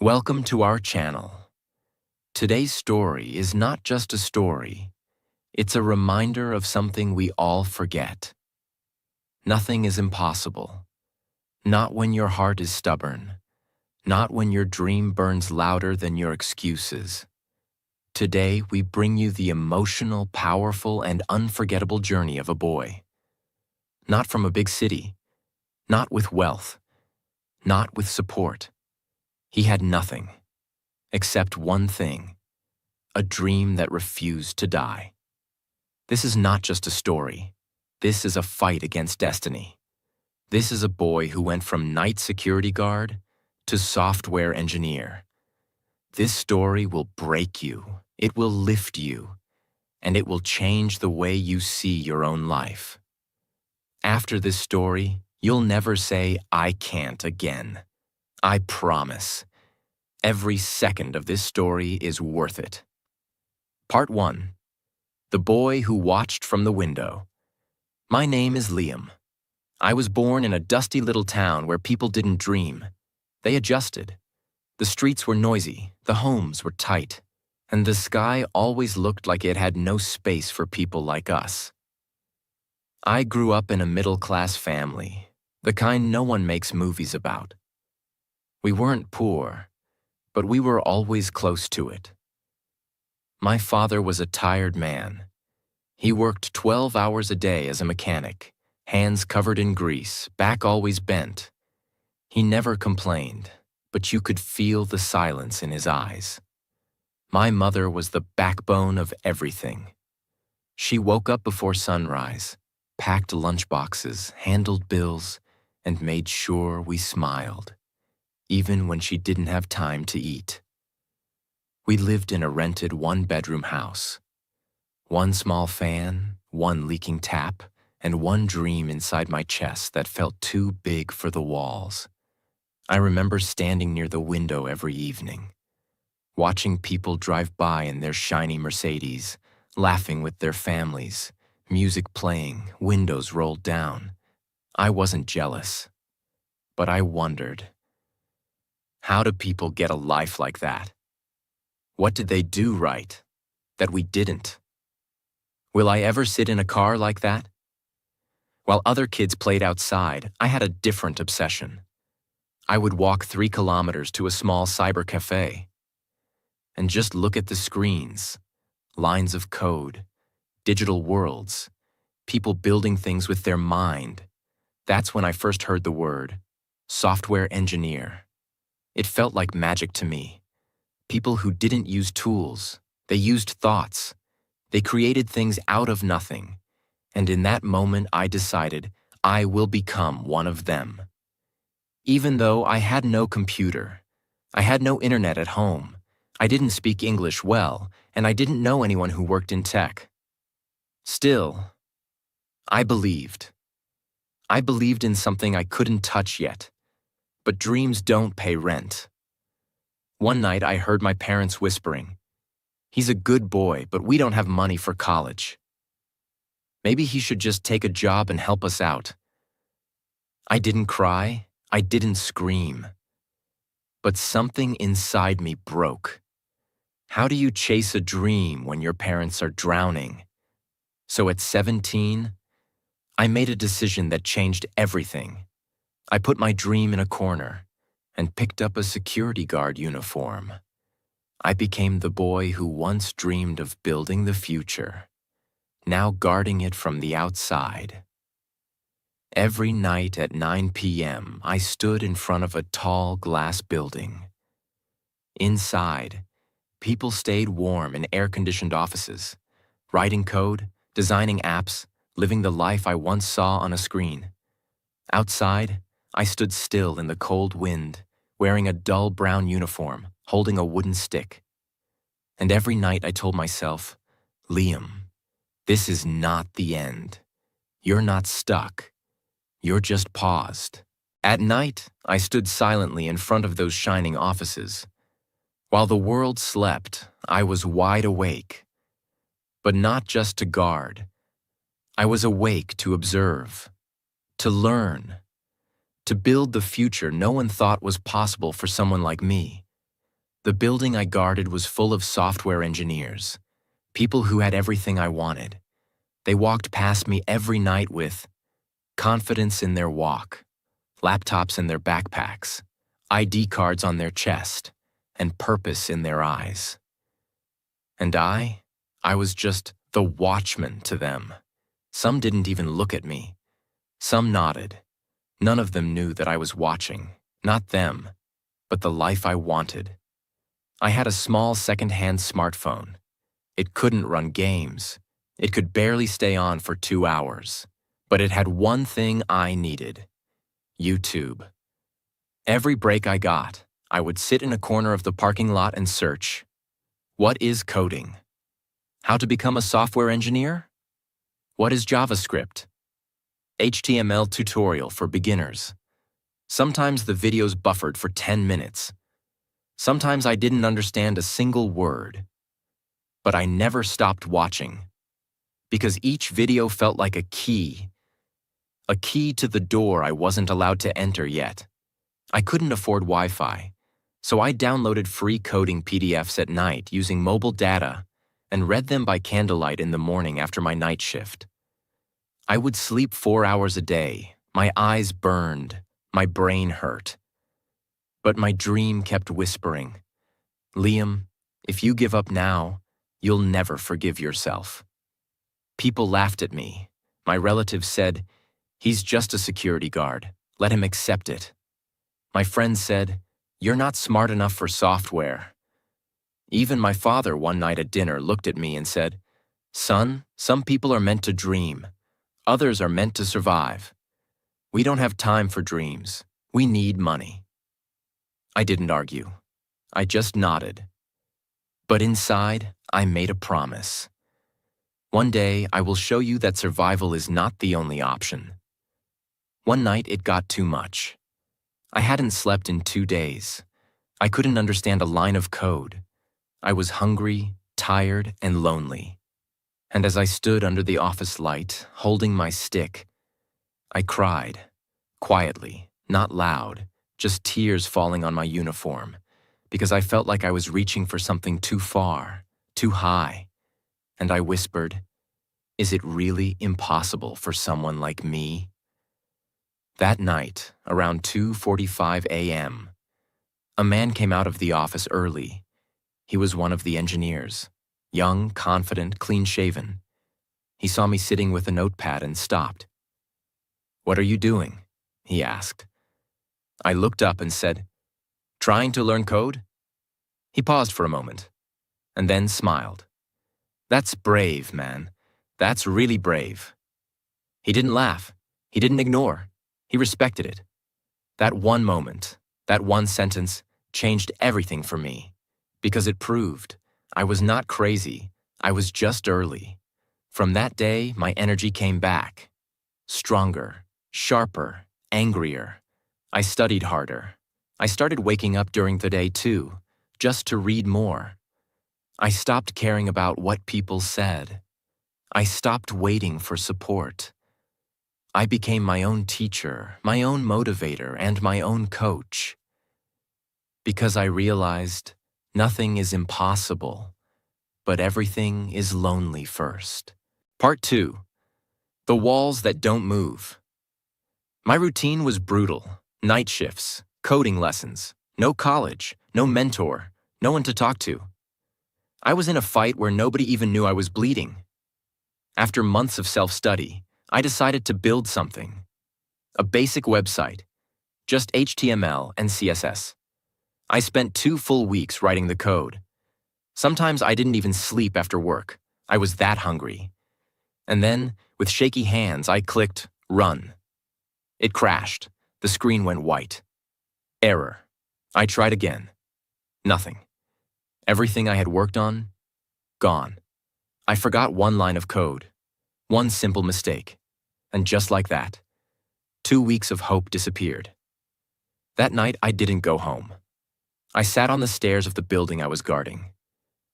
Welcome to our channel. Today's story is not just a story, it's a reminder of something we all forget. Nothing is impossible. Not when your heart is stubborn. Not when your dream burns louder than your excuses. Today, we bring you the emotional, powerful, and unforgettable journey of a boy. Not from a big city, not with wealth, not with support. He had nothing, except one thing, a dream that refused to die. This is not just a story. This is a fight against destiny. This is a boy who went from night security guard to software engineer. This story will break you, it will lift you, and it will change the way you see your own life. After this story, you'll never say, "I can't" again. I promise. Every second of this story is worth it. Part 1. The Boy Who Watched from the Window. My name is Liam. I was born in a dusty little town where people didn't dream. They adjusted. The streets were noisy, the homes were tight, and the sky always looked like it had no space for people like us. I grew up in a middle-class family, the kind no one makes movies about. We weren't poor, but we were always close to it. My father was a tired man. He worked 12 hours a day as a mechanic, hands covered in grease, back always bent. He never complained, but you could feel the silence in his eyes. My mother was the backbone of everything. She woke up before sunrise, packed lunchboxes, handled bills, and made sure we smiled, even when she didn't have time to eat. We lived in a rented one-bedroom house. One small fan, one leaking tap, and one dream inside my chest that felt too big for the walls. I remember standing near the window every evening, watching people drive by in their shiny Mercedes, laughing with their families, music playing, windows rolled down. I wasn't jealous, but I wondered, how do people get a life like that? What did they do right that we didn't? Will I ever sit in a car like that? While other kids played outside, I had a different obsession. I would walk 3 kilometers to a small cyber cafe and just look at the screens, lines of code, digital worlds, people building things with their mind. That's when I first heard the word software engineer. It felt like magic to me. People who didn't use tools, they used thoughts. They created things out of nothing. And in that moment, I decided I will become one of them. Even though I had no computer, I had no internet at home, I didn't speak English well, and I didn't know anyone who worked in tech. Still, I believed. I believed in something I couldn't touch yet. But dreams don't pay rent. One night I heard my parents whispering, "He's a good boy, but we don't have money for college. Maybe he should just take a job and help us out." I didn't cry, I didn't scream. But something inside me broke. How do you chase a dream when your parents are drowning? So at 17, I made a decision that changed everything. I put my dream in a corner and picked up a security guard uniform. I became the boy who once dreamed of building the future, now guarding it from the outside. Every night at 9 p.m., I stood in front of a tall glass building. Inside, people stayed warm in air-conditioned offices, writing code, designing apps, living the life I once saw on a screen. Outside, I stood still in the cold wind, wearing a dull brown uniform, holding a wooden stick. And every night I told myself, "Liam, this is not the end. You're not stuck. You're just paused." At night, I stood silently in front of those shining offices. While the world slept, I was wide awake. But not just to guard. I was awake to observe, to learn, to build the future no one thought was possible for someone like me. The building I guarded was full of software engineers, people who had everything I wanted. They walked past me every night with confidence in their walk, laptops in their backpacks, ID cards on their chest, and purpose in their eyes. And I was just the watchman to them. Some didn't even look at me. Some nodded. None of them knew that I was watching, not them, but the life I wanted. I had a small second-hand smartphone. It couldn't run games. It could barely stay on for 2 hours. But it had one thing I needed: YouTube. Every break I got, I would sit in a corner of the parking lot and search. What is coding? How to become a software engineer? What is JavaScript? HTML tutorial for beginners. Sometimes the videos buffered for 10 minutes. Sometimes I didn't understand a single word. But I never stopped watching, because each video felt like a key to the door I wasn't allowed to enter yet. I couldn't afford Wi-Fi, so I downloaded free coding PDFs at night using mobile data and read them by candlelight in the morning after my night shift. I would sleep 4 hours a day. My eyes burned. My brain hurt. But my dream kept whispering, "Liam, if you give up now, you'll never forgive yourself." People laughed at me. My relatives said, "He's just a security guard. Let him accept it." My friends said, "You're not smart enough for software." Even my father one night at dinner looked at me and said, "Son, some people are meant to dream. Others are meant to survive. We don't have time for dreams. We need money." I didn't argue. I just nodded. But inside, I made a promise. One day, I will show you that survival is not the only option. One night, it got too much. I hadn't slept in 2 days. I couldn't understand a line of code. I was hungry, tired, and lonely. And as I stood under the office light, holding my stick, I cried, quietly, not loud, just tears falling on my uniform, because I felt like I was reaching for something too far, too high. And I whispered, "Is it really impossible for someone like me?" That night, around 2:45 a.m., a man came out of the office early. He was one of the engineers, young, confident, clean-shaven. He saw me sitting with a notepad and stopped. "What are you doing?" he asked. I looked up and said, "Trying to learn code?" He paused for a moment, and then smiled. "That's brave, man. That's really brave." He didn't laugh. He didn't ignore. He respected it. That one moment, that one sentence, changed everything for me, because it proved I was not crazy. I was just early. From that day, my energy came back. Stronger, sharper, angrier. I studied harder. I started waking up during the day too, just to read more. I stopped caring about what people said. I stopped waiting for support. I became my own teacher, my own motivator, and my own coach. Because I realized nothing is impossible, but everything is lonely first. Part 2. The walls that don't move. My routine was brutal. Night shifts, coding lessons, no college, no mentor, no one to talk to. I was in a fight where nobody even knew I was bleeding. After months of self-study, I decided to build something. A basic website, just HTML and CSS. I spent 2 full weeks writing the code. Sometimes I didn't even sleep after work. I was that hungry. And then, with shaky hands, I clicked run. It crashed. The screen went white. Error. I tried again. Nothing. Everything I had worked on, gone. I forgot one line of code. One simple mistake. And just like that, 2 weeks of hope disappeared. That night, I didn't go home. I sat on the stairs of the building I was guarding.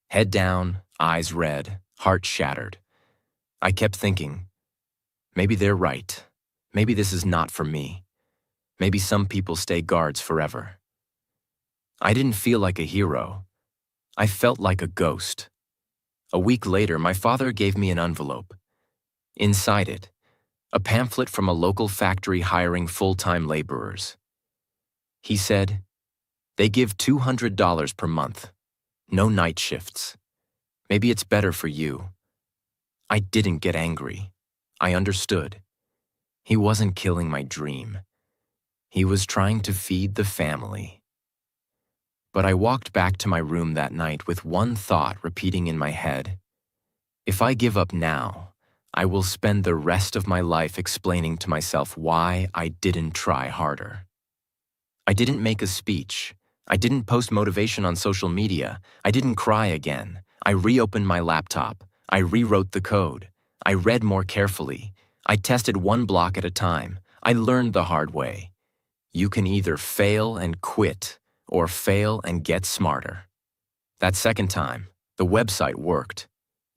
Head down, eyes red, heart shattered. I kept thinking, maybe they're right. Maybe this is not for me. Maybe some people stay guards forever. I didn't feel like a hero. I felt like a ghost. A week later, my father gave me an envelope. Inside it, a pamphlet from a local factory hiring full-time laborers. He said, "They give $200 per month. No night shifts. Maybe it's better for you." I didn't get angry. I understood. He wasn't killing my dream. He was trying to feed the family. But I walked back to my room that night with one thought repeating in my head. If I give up now, I will spend the rest of my life explaining to myself why I didn't try harder. I didn't make a speech. I didn't post motivation on social media. I didn't cry again. I reopened my laptop. I rewrote the code. I read more carefully. I tested one block at a time. I learned the hard way. You can either fail and quit or fail and get smarter. That second time, the website worked.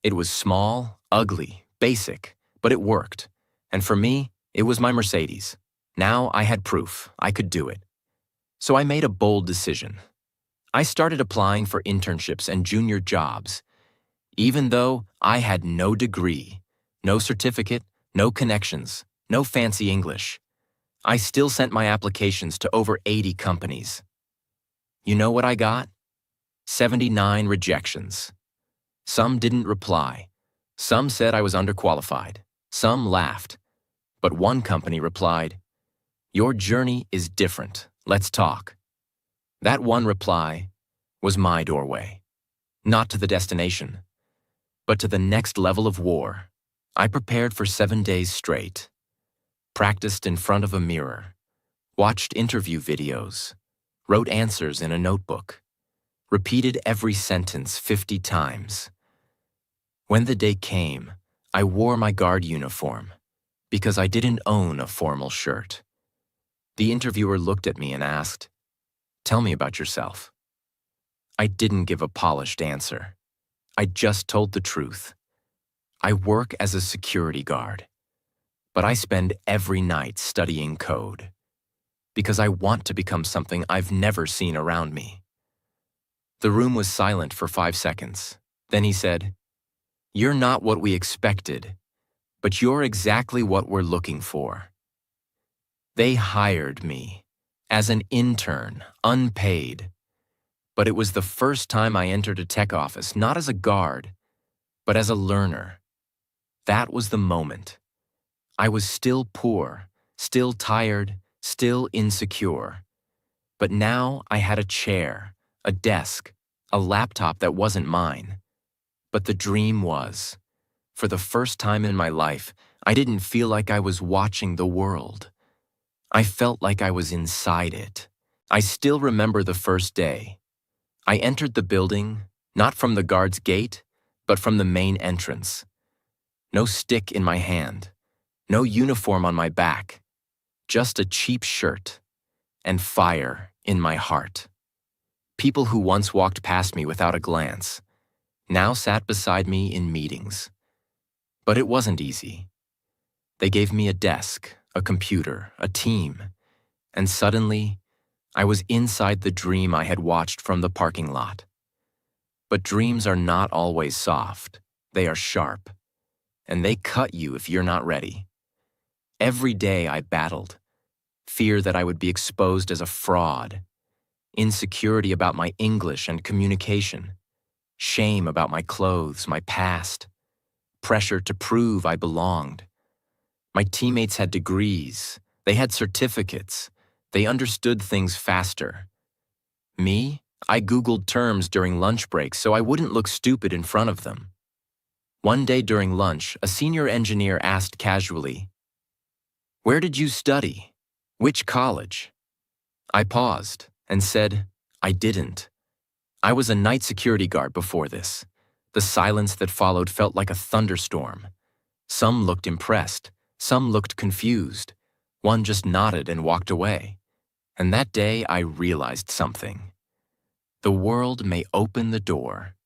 It was small, ugly, basic, but it worked. And for me, it was my Mercedes. Now I had proof I could do it. So I made a bold decision. I started applying for internships and junior jobs. Even though I had no degree, no certificate, no connections, no fancy English, I still sent my applications to over 80 companies. You know what I got? 79 rejections. Some didn't reply. Some said I was underqualified. Some laughed. But one company replied, "Your journey is different. Let's talk." That one reply was my doorway. Not to the destination, but to the next level of war. I prepared for 7 days straight. Practiced in front of a mirror. Watched interview videos. Wrote answers in a notebook. Repeated every sentence 50 times. When the day came, I wore my guard uniform because I didn't own a formal shirt. The interviewer looked at me and asked, "Tell me about yourself." I didn't give a polished answer. I just told the truth. I work as a security guard, but I spend every night studying code because I want to become something I've never seen around me. The room was silent for 5 seconds. Then he said, "You're not what we expected, but you're exactly what we're looking for." They hired me as an intern, unpaid. But it was the first time I entered a tech office, not as a guard, but as a learner. That was the moment. I was still poor, still tired, still insecure. But now I had a chair, a desk, a laptop that wasn't mine. But the dream was. For the first time in my life, I didn't feel like I was watching the world. I felt like I was inside it. I still remember the first day. I entered the building, not from the guard's gate, but from the main entrance. No stick in my hand, no uniform on my back, just a cheap shirt and fire in my heart. People who once walked past me without a glance now sat beside me in meetings. But it wasn't easy. They gave me a desk, a computer, a team, and suddenly, I was inside the dream I had watched from the parking lot. But dreams are not always soft. They are sharp, and they cut you if you're not ready. Every day I battled. Fear that I would be exposed as a fraud, insecurity about my English and communication, shame about my clothes, my past, pressure to prove I belonged. My teammates had degrees, they had certificates, they understood things faster. Me, I Googled terms during lunch breaks so I wouldn't look stupid in front of them. One day during lunch, a senior engineer asked casually, "Where did you study? Which college?" I paused and said, "I didn't. I was a night security guard before this." The silence that followed felt like a thunderstorm. Some looked impressed, some looked confused. One just nodded and walked away. And that day I realized something. The world may open the door,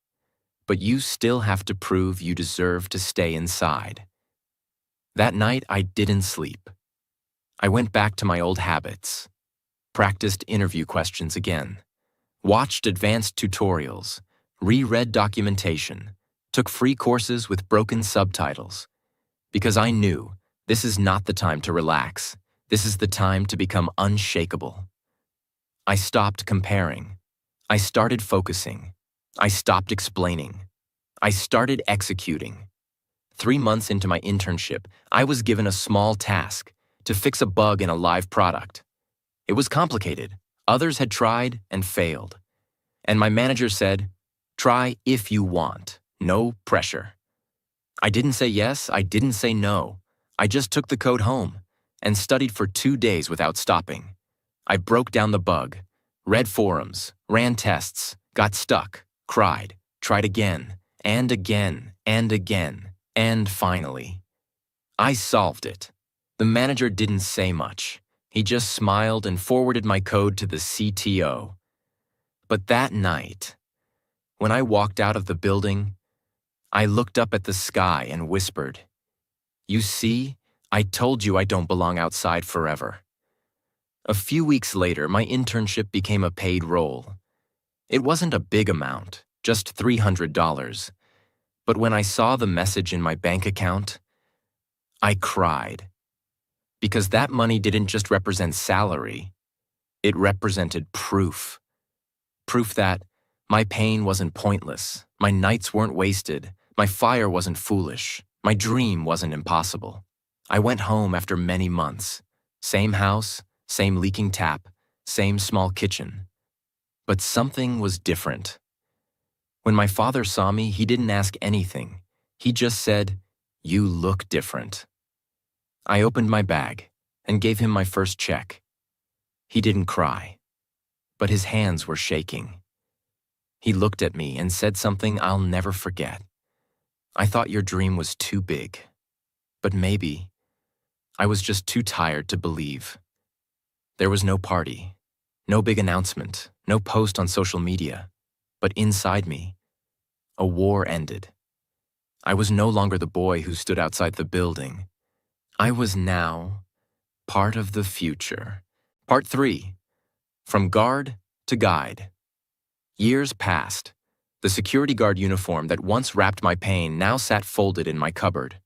but you still have to prove you deserve to stay inside. That night I didn't sleep. I went back to my old habits, practiced interview questions again, watched advanced tutorials, reread documentation, took free courses with broken subtitles, because I knew this is not the time to relax. This is the time to become unshakable. I stopped comparing. I started focusing. I stopped explaining. I started executing. 3 months into my internship, I was given a small task to fix a bug in a live product. It was complicated. Others had tried and failed. And my manager said, "Try if you want. No pressure." I didn't say yes, I didn't say no. I just took the code home and studied for 2 days without stopping. I broke down the bug, read forums, ran tests, got stuck, cried, tried again, and again, and again, and finally, I solved it. The manager didn't say much. He just smiled and forwarded my code to the CTO. But that night, when I walked out of the building, I looked up at the sky and whispered, "You see, I told you I don't belong outside forever." A few weeks later, my internship became a paid role. It wasn't a big amount, just $300. But when I saw the message in my bank account, I cried. Because that money didn't just represent salary, it represented proof. Proof that my pain wasn't pointless, my nights weren't wasted, my fire wasn't foolish, my dream wasn't impossible. I went home after many months. Same house, same leaking tap, same small kitchen. But something was different. When my father saw me, he didn't ask anything. He just said, "You look different." I opened my bag and gave him my first check. He didn't cry, but his hands were shaking. He looked at me and said something I'll never forget. "I thought your dream was too big, but maybe I was just too tired to believe." There was no party, no big announcement, no post on social media, but inside me, a war ended. I was no longer the boy who stood outside the building. I was now part of the future. Part 3. From guard to guide. Years passed. The security guard uniform that once wrapped my pain now sat folded in my cupboard.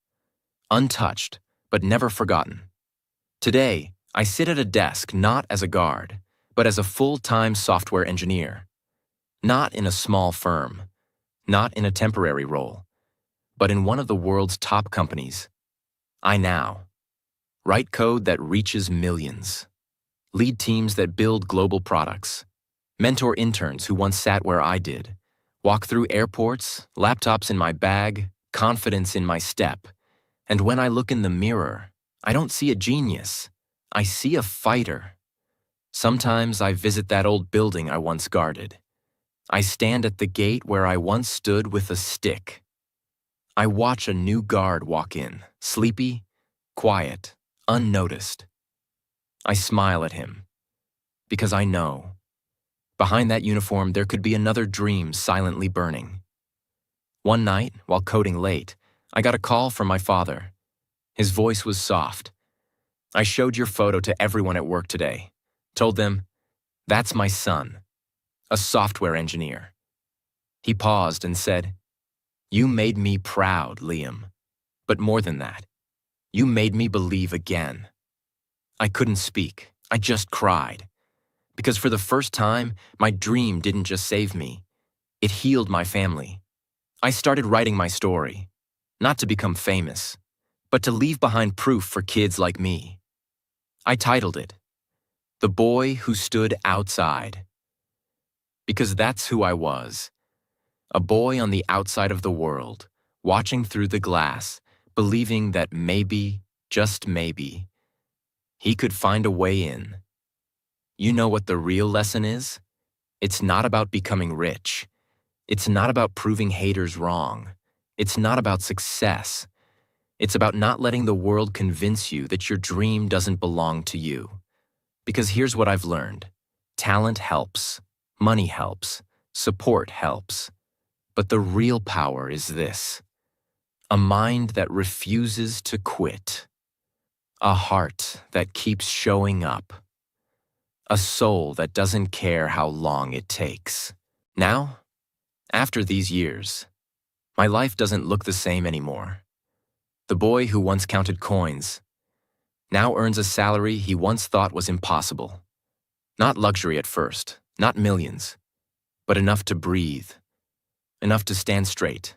Untouched, but never forgotten. Today, I sit at a desk not as a guard, but as a full-time software engineer. Not in a small firm, not in a temporary role, but in one of the world's top companies. I now write code that reaches millions, lead teams that build global products, mentor interns who once sat where I did, walk through airports, laptops in my bag, confidence in my step. And when I look in the mirror, I don't see a genius. I see a fighter. Sometimes I visit that old building I once guarded. I stand at the gate where I once stood with a stick. I watch a new guard walk in, sleepy, quiet, unnoticed. I smile at him, because I know behind that uniform there could be another dream silently burning. One night, while coding late, I got a call from my father. His voice was soft. "I showed your photo to everyone at work today. Told them, that's my son, a software engineer." He paused and said, "You made me proud, Liam. But more than that, you made me believe again." I couldn't speak. I just cried. Because for the first time, my dream didn't just save me. It healed my family. I started writing my story, not to become famous, but to leave behind proof for kids like me. I titled it, "The Boy Who Stood Outside." Because that's who I was. A boy on the outside of the world, watching through the glass, believing that maybe, just maybe, he could find a way in. You know what the real lesson is? It's not about becoming rich. It's not about proving haters wrong. It's not about success. It's about not letting the world convince you that your dream doesn't belong to you. Because here's what I've learned. Talent helps. Money helps. Support helps. But the real power is this: a mind that refuses to quit. A heart that keeps showing up. a soul that doesn't care how long it takes. Now, after these years, my life doesn't look the same anymore. The boy who once counted coins now earns a salary he once thought was impossible. Not luxury at first, not millions, but enough to breathe, enough to stand straight,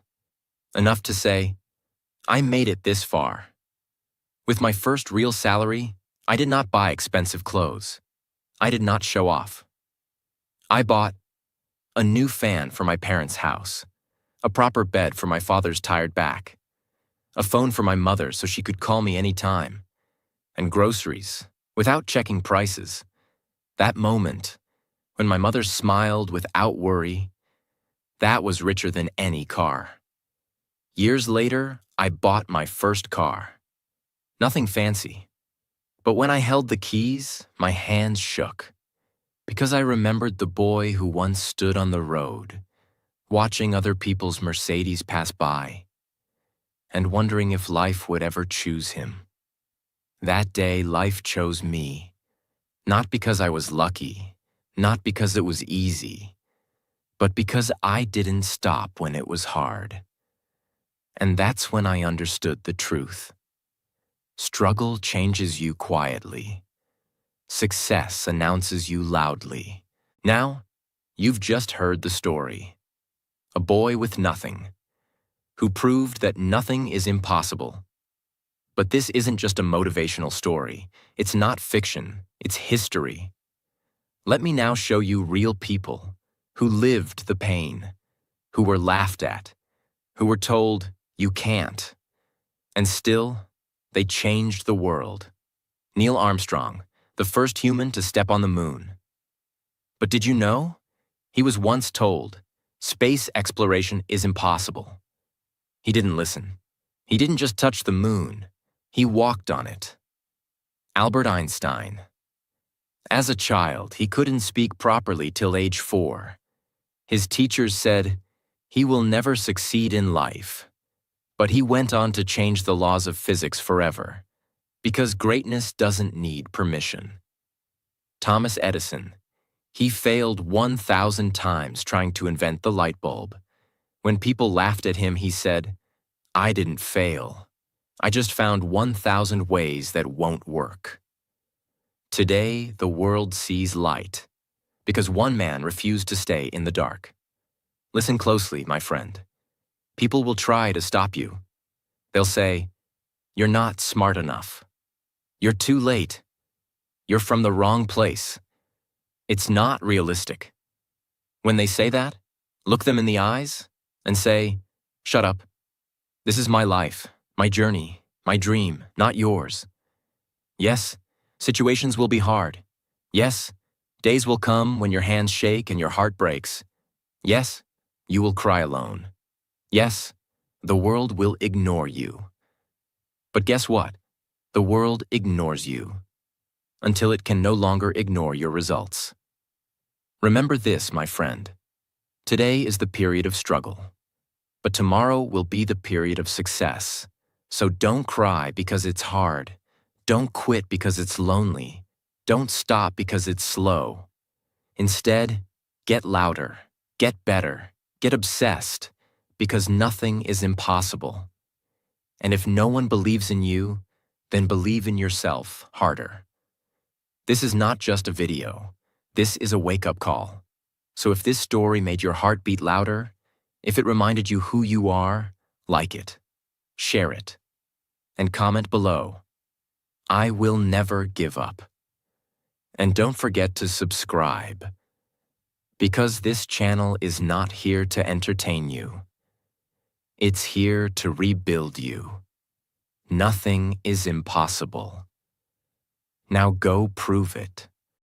enough to say, I made it this far. With my first real salary, I did not buy expensive clothes. I did not show off. I bought a new fan for my parents' house, a proper bed for my father's tired back, a phone for my mother so she could call me anytime, and groceries without checking prices. That moment, when my mother smiled without worry, that was richer than any car. Years later, I bought my first car. Nothing fancy. But when I held the keys, my hands shook, because I remembered the boy who once stood on the road, watching other people's Mercedes pass by, and wondering if life would ever choose him. That day, life chose me, not because I was lucky, not because it was easy, but because I didn't stop when it was hard. And that's when I understood the truth. Struggle changes you quietly. Success announces you loudly. Now, you've just heard the story. A boy with nothing, who proved that nothing is impossible. But this isn't just a motivational story. It's not fiction. It's history. Let me now show you real people who lived the pain, who were laughed at, who were told, you can't. And still, they changed the world. Neil Armstrong, the first human to step on the moon. But did you know? He was once told, space exploration is impossible. He didn't listen. He didn't just touch the moon. He walked on it. Albert Einstein. As a child, he couldn't speak properly till age 4. His teachers said, he will never succeed in life. But he went on to change the laws of physics forever, because greatness doesn't need permission. Thomas Edison. He failed 1,000 times trying to invent the light bulb. When people laughed at him, he said, I didn't fail. I just found 1,000 ways that won't work. Today, the world sees light, because one man refused to stay in the dark. Listen closely, my friend. People will try to stop you. They'll say, you're not smart enough. You're too late. You're from the wrong place. It's not realistic. When they say that, look them in the eyes and say, shut up. This is my life, my journey, my dream, not yours. Yes, situations will be hard. Yes, days will come when your hands shake and your heart breaks. Yes, you will cry alone. Yes, the world will ignore you. But guess what? The world ignores you until it can no longer ignore your results. Remember this, my friend. Today is the period of struggle, but tomorrow will be the period of success. So don't cry because it's hard. Don't quit because it's lonely. Don't stop because it's slow. Instead, get louder, get better, get obsessed, because nothing is impossible. And if no one believes in you, then believe in yourself harder. This is not just a video. This is a wake-up call. So if this story made your heart beat louder, if it reminded you who you are, like it, share it, and comment below. I will never give up. And don't forget to subscribe, because this channel is not here to entertain you. It's here to rebuild you. Nothing is impossible. Now go prove it.